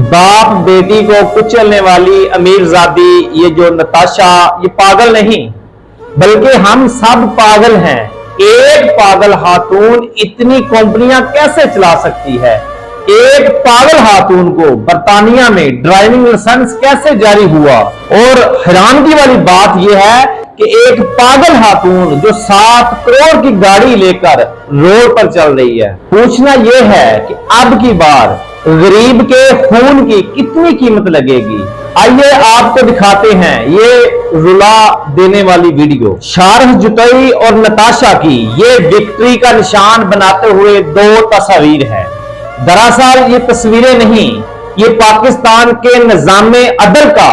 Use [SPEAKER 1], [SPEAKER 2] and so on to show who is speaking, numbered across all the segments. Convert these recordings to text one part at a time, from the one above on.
[SPEAKER 1] बाप बेटी को कुचलने वाली अमीरजादी ये जो नताशा, ये पागल नहीं बल्कि हम सब पागल हैं। एक पागल खातून इतनी कंपनियां कैसे चला सकती है? एक पागल खातून को बर्तानिया में ड्राइविंग लाइसेंस कैसे जारी हुआ? और हैरानगी वाली बात यह है कि एक पागल खातून जो 7 करोड़ की गाड़ी लेकर रोड पर चल रही है। पूछना यह है कि अब की बार गरीब के खून की कितनी कीमत लगेगी? आइए आपको दिखाते हैं ये रुला देने वाली वीडियो। शारह जुतई और नताशा की ये विक्ट्री का निशान बनाते हुए 2 तस्वीर है। दरअसल ये तस्वीरें नहीं, ये पाकिस्तान के निज़ामे अदल का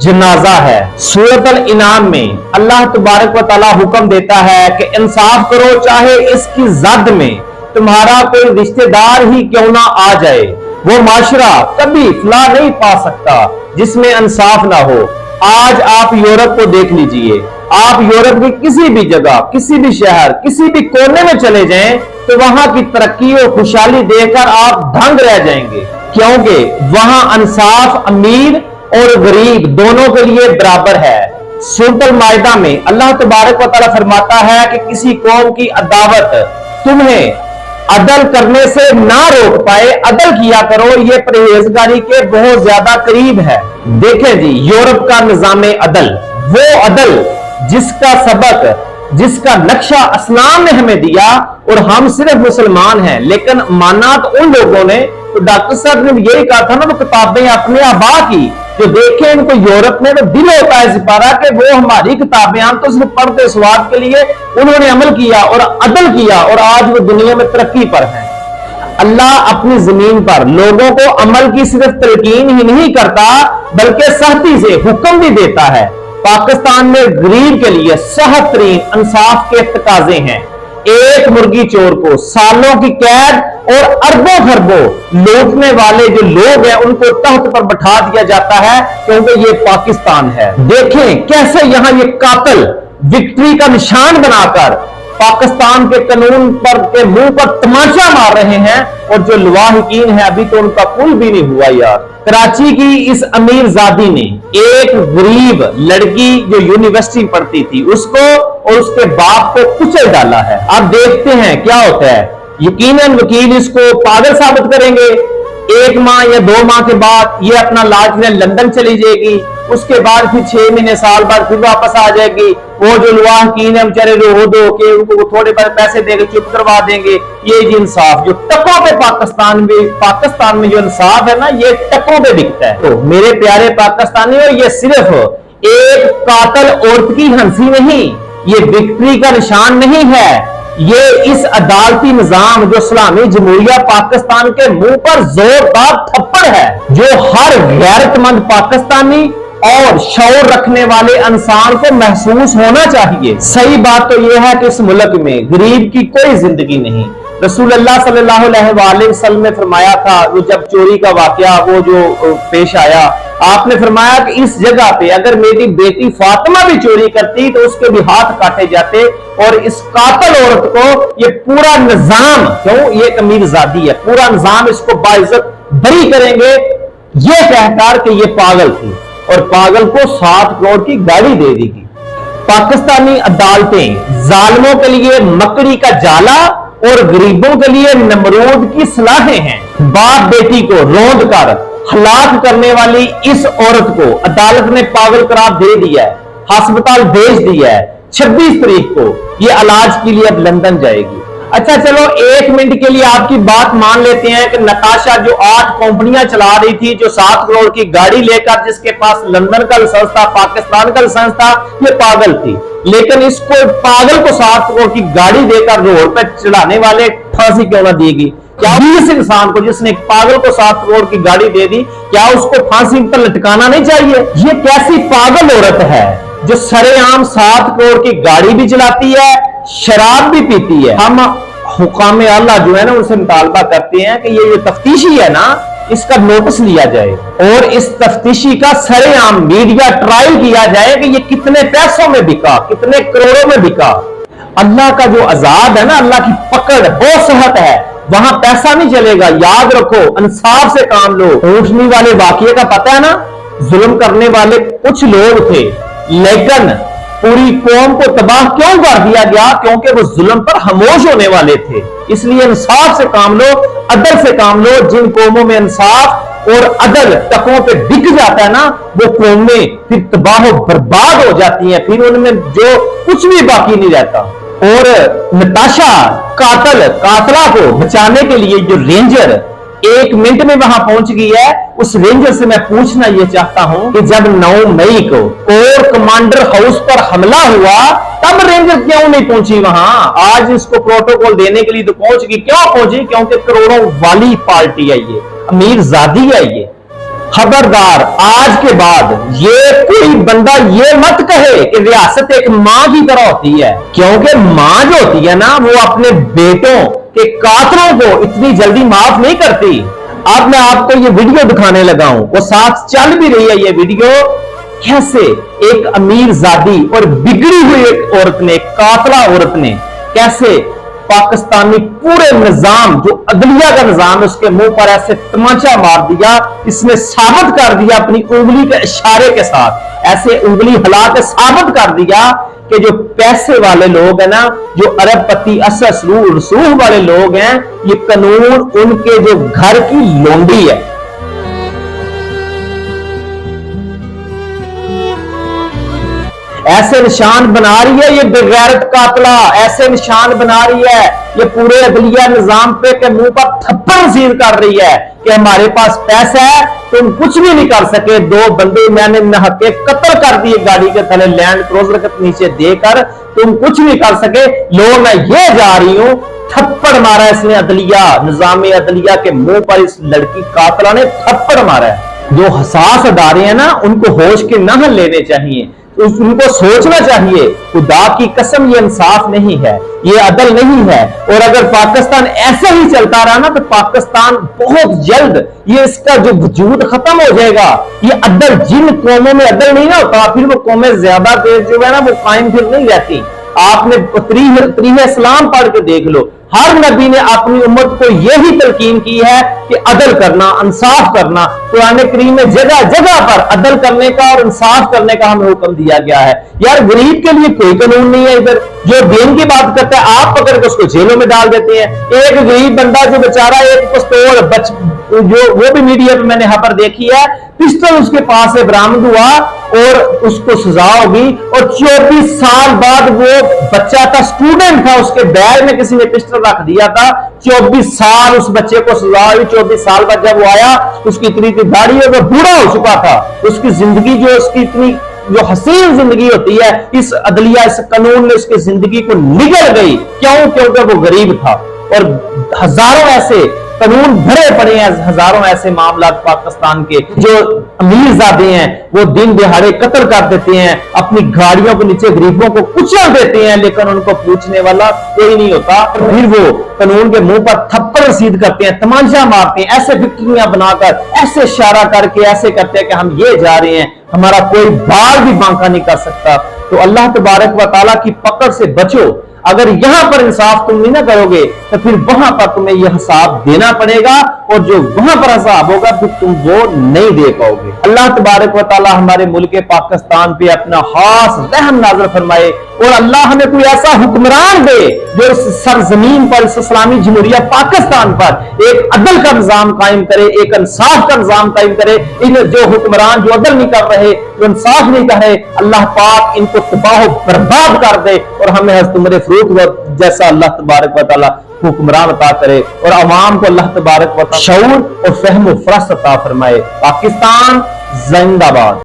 [SPEAKER 1] जनाजा है। सूरतल इनाम में अल्लाह तबारक व तआला हुक्म देता है कि इंसाफ करो, चाहे इसकी जद में तुम्हारा कोई रिश्तेदार ही क्यों ना आ जाए। वो माशरा कभी फलाह नहीं पा सकता जिसमें इंसाफ ना हो। आज आप यूरोप को देख लीजिए, आप यूरोप की किसी भी जगह, किसी भी शहर, किसी भी कोने में चले जाएं तो वहां की तरक्की और खुशहाली देखकर आप दंग रह जाएंगे, क्योंकि वहां इंसाफ अमीर और गरीब दोनों के लिए बराबर है। सूरतल माइदा में अल्लाह तबारक व तआला फरमाता है कि किसी कौम की अदावत तुम्हें अदल करने से ना रोक पाए, अदल किया करो, ये परहेजगारी के बहुत ज्यादा करीब है। देखें जी, यूरोप का निज़ामे अदल, वो अदल जिसका सबक, जिसका नक्शा इस्लाम ने हमें दिया और हम सिर्फ मुसलमान हैं, लेकिन माना तो उन लोगों ने, तो डॉक्टर साहब ने यही कहा था ना, वो किताबें अपने आबा की जो देखें इनको यूरोप में तो दिल होता है सिपारा कि वो हमारी किताबें, हम तो सिर्फ पढ़ते स्वाद के लिए, उन्होंने अमल किया और अदल किया और आज वो दुनिया में तरक्की पर है। अल्लाह अपनी जमीन पर लोगों को अमल की सिर्फ तलकीन ही नहीं करता बल्कि सख्ती से हुक्म भी देता है। पाकिस्तान में गरीब के लिए सख्त तरीन इंसाफ के तकाजे हैं। एक मुर्गी चोर को सालों की कैद और अरबों खरबों लूटने वाले जो लोग हैं उनको तख्त पर बैठा दिया जाता है, क्योंकि ये पाकिस्तान है। देखें कैसे यहां ये कातिल विक्ट्री का निशान बनाकर पाकिस्तान के कानून पर के मुंह पर तमाचा मार रहे हैं, और जो लवाहिकीन है अभी तो उनका कुल भी नहीं हुआ यार। कराची की इस अमीरजादी ने एक गरीब लड़की जो यूनिवर्सिटी पढ़ती थी उसको और उसके बाप को कुचल डाला है। अब देखते हैं क्या होता है। यकीनन वकील इसको पागल साबित करेंगे। 1 माह या 2 माह के बाद ये अपना लाज में लंदन चली जाएगी, उसके बाद फिर 6 महीने साल बाद फिर वापस आ जाएगी। वो जो लवाहिकीन है बेचारे रो धो के उनको थोड़े बार पैसे देकर चुप करवा देंगे। ये जी इंसाफ जो टकों पे पाकिस्तान में जो इंसाफ है ना, ये टकों पे दिखता है। तो मेरे प्यारे पाकिस्तानियों, ये सिर्फ एक कातिल औरत की हंसी नहीं, ये विक्ट्री का निशान नहीं है, ये इस अदालती निजाम जो इस्लामी जमहूरिया पाकिस्तान के मुंह पर जोरदार थप्पड़ है, जो हर गैरतमंद पाकिस्तानी और शऊर रखने वाले इंसान को महसूस होना चाहिए। सही बात तो यह है कि इस मुल्क में गरीब की कोई जिंदगी नहीं। रसूलुल्लाह सल्लल्लाहु अलैहि वसल्लम ने फरमाया था, वो जब चोरी का वाकया वो जो पेश आया, आपने फरमाया कि इस जगह पे अगर मेरी बेटी फातिमा भी चोरी करती तो उसके भी हाथ काटे जाते, और इस कातिल औरत को ये पूरा निजाम, क्यों ये अमीरजादी है, पूरा निजाम इसको बाइज्जत बरी करेंगे, ये कहकर कि ये पागल थी और पागल को 7 करोड़ की गाड़ी दे देगी। पाकिस्तानी अदालतें जालिमों के लिए मकड़ी का जाला और गरीबों के लिए नमरूद की सलाहें हैं। बाप बेटी को रौंद कर हलाक करने वाली इस औरत को अदालत ने पागल करार दे दिया है, अस्पताल भेज दिया है। 26 तारीख को ये इलाज के लिए अब लंदन जाएगी। अच्छा चलो 1 मिनट के लिए आपकी बात मान लेते हैं कि नताशा जो 8 कंपनियां चला रही थी, जो 7 करोड़ की गाड़ी लेकर, जिसके पास लंदन का लाइसेंस था, पाकिस्तान का लाइसेंस था, ये पागल थी। लेकिन इसको पागल को 7 करोड़ की गाड़ी देकर रोड पर चढ़ाने वाले फांसी क्यों ना देगी? क्या इस इंसान को जिसने पागल को 7 करोड़ की गाड़ी दे दी, क्या उसको फांसी पर लटकाना नहीं चाहिए? ये कैसी पागल औरत है जो सरेआम 7 करोड़ की गाड़ी भी चलाती है, शराब भी पीती है। हम हुकाम अल्लाह जो है ना उनसे मुतालबा करते हैं कि ये जो तफ्तीशी है ना, इसका नोटिस लिया जाए और इस तफ्तीशी का सरेआम मीडिया ट्रायल किया जाए कि ये कितने पैसों में बिका, कितने करोड़ों में बिका। अल्लाह का जो अजाब है ना, अल्लाह की पकड़ बहुत सख्त है। वहां पैसा नहीं चलेगा। याद रखो, इंसाफ से काम लो। ऊंटनी वाले वाकये का पता है ना, जुल्म करने वाले कुछ लोग थे, लेकिन पूरी कौम को तबाह क्यों कर दिया गया? क्योंकि वो जुल्म पर खामोश होने वाले थे। इसलिए इंसाफ से काम लो, अदल से काम लो। जिन कौमों में इंसाफ और अदल टकों पे बिक जाता है ना, वो कौमें फिर तबाह बर्बाद हो जाती हैं, फिर उनमें जो कुछ भी बाकी नहीं रहता। और नताशा कातला को बचाने के लिए जो रेंजर 1 मिनट में वहां पहुंच गई है, उस रेंजर से मैं पूछना यह चाहता हूं कि जब 9 मई को कोर कमांडर हाउस पर हमला हुआ, तब रेंजर क्यों नहीं पहुंची वहां? आज इसको प्रोटोकॉल देने के लिए तो पहुंच गई। क्यों पहुंची? क्योंकि करोड़ों वाली पार्टी है, ये अमीरजादी है। ये खबरदार, आज के बाद ये कोई बंदा ये मत कहे कि रियासत एक मां की तरह होती है, क्योंकि मां जो होती है ना, वो अपने बेटों के कातलों को इतनी जल्दी माफ नहीं करती। अब मैं आपको ये वीडियो दिखाने लगा हूं, वो साथ चल भी रही है ये वीडियो, कैसे एक अमीरजादी और बिगड़ी हुई एक औरत ने, कातला औरत ने, कैसे पाकिस्तानी पूरे निजाम, जो अदलिया का निजाम है, उसके मुंह पर ऐसे तमाचा मार दिया। इसने साबित कर दिया अपनी उंगली के इशारे के साथ, ऐसे उंगली हिला के साबित कर दिया कि जो पैसे वाले लोग हैं ना, जो अरबपति असस रसूख वाले लोग हैं, ये कानून उनके जो घर की लोंडी है। ऐसे निशान बना रही है ये बेगैरत कातला, ऐसे निशान बना रही है ये पूरे अदलिया निजाम पे के मुंह पर थप्पड़ सील कर रही है कि हमारे पास पैसा है, तुम कुछ भी नहीं कर सके। 2 बंदे मैंने नहके कत्ल कर दिए गाड़ी के थले, लैंड क्रूजर के नीचे देकर, तुम कुछ नहीं कर सके। लो मैं ये जा रही हूं, थप्पड़ मारा इसने अदलिया, निजाम अदलिया के मुंह पर इस लड़की कातला ने थप्पड़ मारा है। जो हसास अदारे हैं ना, उनको होश के नहल लेने चाहिए, उनको सोचना चाहिए, खुदा की कसम ये इंसाफ नहीं है, ये अदल नहीं है। और अगर पाकिस्तान ऐसे ही चलता रहा ना, तो पाकिस्तान बहुत जल्द ये इसका जो वजूद खत्म हो जाएगा। ये अदल, जिन कौमों में अदल नहीं ना होता, फिर वो कौमें ज्यादा देर जो है ना, वो कायम फिर नहीं रहती। आपने तरीह इस्लाम पढ़ के देख लो, हर नबी ने अपनी उम्मत को यही तलकीन की है कि अदल करना, इंसाफ करना। कुरान करीम में जगह जगह पर अदल करने का और इंसाफ करने का हमें हुक्म दिया गया है। यार गरीब के लिए कोई कानून नहीं है इधर। जो दीन की बात करता है, आप पकड़ के उसको जेलों में डाल देते हैं। एक गरीब बंदा जो बेचारा एक पिस्तौल जो वो भी मीडिया पे मैंने खबर देखी है, पिस्टल उसके पास से बरामद हुआ और उसको सजा होगी। और 24 साल बाद वो बच्चा था, स्टूडेंट था, उसके बैग में किसी ने पिस्टल रख दिया था। 24 साल उस बच्चे को सजा हुई। 24 साल बाद जब वो आया, उसकी इतनी दाढ़ी और वो बूढ़ा हो चुका था। उसकी जिंदगी जो उसकी इतनी जो हसीन जिंदगी होती है, इस अदलिया, इस कानून ने उसकी जिंदगी को निगल गई। क्यों? क्योंकि वो गरीब था। और हजारों ऐसे कानून भरे पड़े हैं, हजारों ऐसे मामला पाकिस्तान के, जो अमीरजादे हैं वो दिन दिहाड़े कत्ल कर देते हैं, अपनी गाड़ियों के नीचे गरीबों को कुचल देते हैं, लेकिन उनको पूछने वाला कोई नहीं होता। फिर वो कानून के मुंह पर थप्पड़ रसीद करते हैं, तमाचा मारते हैं, ऐसे विक्ट्रियां बनाकर, ऐसे इशारा करके ऐसे करते हैं कि हम ये जा रहे हैं, हमारा कोई बाल भी बांका नहीं कर सकता। तो अल्लाह तबारक व तआला की पकड़ से बचो। अगर यहां पर इंसाफ तुम नहीं ना करोगे, तो फिर वहां पर तुम्हें यह हिसाब देना पड़ेगा, और जो वहां पर हिसाब होगा फिर तुम वो नहीं दे पाओगे। अल्लाह तबारक व तआला हमारे मुल्क पाकिस्तान पे अपना खास रहम नाज़िल फरमाए, और अल्लाह हमें कोई ऐसा हुक्मरान दे जो इस सरजमीन पर, इस इस्लामी जमहूरिया पाकिस्तान पर एक अदल का निजाम कायम करे, एक इंसाफ का निजाम कायम करे। इन जो हुक्मरान जो अदल नहीं कर रहे, जो इंसाफ नहीं कर रहे, अल्लाह पाक इनको तबाह बर्बाद कर दे, और हमें तुमरे फ्रूट जैसा अल्लाह तबारक व तआला हुक्मरान अता करे, और अवाम को अल्लाह तबारक व तआला शऊर और फहम व फरस्त अता फरमाए। पाकिस्तान जिंदाबाद।